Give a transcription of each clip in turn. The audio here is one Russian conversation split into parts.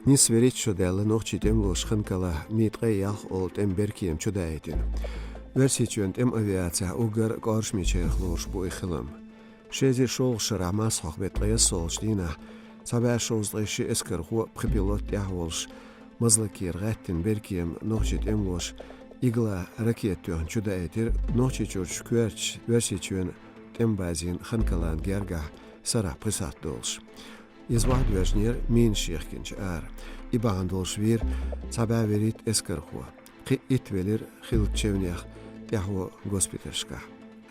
Nis verit şodelle nohçitem loşkhankala mitqe yalh olt emberkiem çodaetin. Versiçönt aviatsiya ugar qarşmiçeyx loş bu ixilım. Şezi şol şırama sohbetqe solşdina. Sabah şozlayşı eskerxu pilot yahvolş. Mazlakir gattin berkiem nohçitem loş. Igla raketyon çodaetir nohçiçurç küerç versiçön tembazin khankalan gerga sara prisat dolş. Izvahd vežnier min şehkinç İbahan dolş vir sabah verit eskerxu. Qi itvelir xilçevniях тяхво госпитальшка.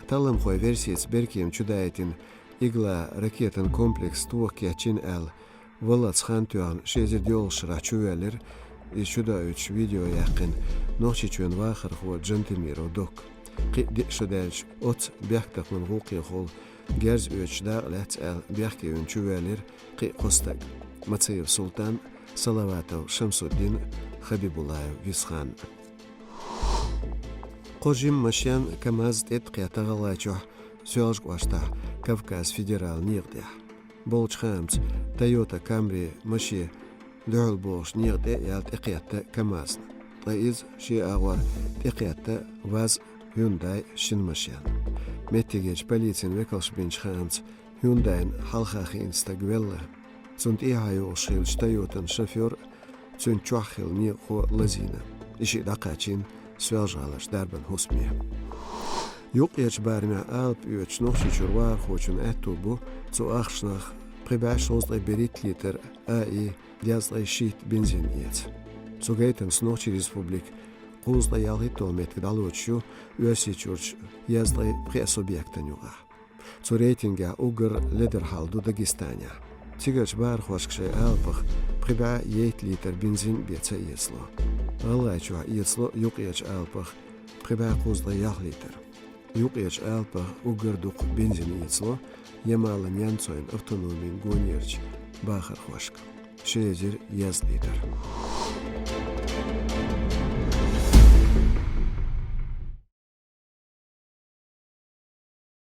Талым хой версиец беркием чудаетин игла ракетен комплекс туох кячин эл волацхан туан шезер диолшра чувелер и чуда үч видео яқин нохчи чуен вахар хво джентимиро док. Qi dikşudэлч от бяхтахмын гуқи хол герз үч да лэц эл бяхки үн чувелер qi қостаг. Мацеев Султан Салаватов Шамсуддин Хабибулаев Висхан. Qojim машин КамАЗ тет қиятағалачо сөйлж қвашта Кавказ федерал нирдя. Болчхамц Toyota Camry маши дөл болш нирдя ялт иқиятта КамАЗ. Лаиз ши агвар иқиятта ВАЗ Hyundai шин машин. Меттигеч полицин векалш бенчхамц Hyundai халхахи инстагвелла. Цунт ихайо шилч Toyota шофер цун чуахил нир хо лазина. Иши дақачин Связалаш дарбан хусмия. Юк барна алп үч нохши чурвар хочун этубу цу ахшнах прибашозлай берит литр и дязлай шит бензин ец. Цугейтен снохчи республик кузлай ялгитол метгдалучу үси чурч язлай пресубъектанюга. Цу рейтинга угр ледерхалду Дагестания. Цигаш бар хошкшай алпах приба 8 литр бензин беца есло. Алачва есло юқияч алпах приба кузла ях литр. Юқияч алпах угрдук бензин есло ямала нянцоин автономин гонерч бахар хошк. Шезер яз литр.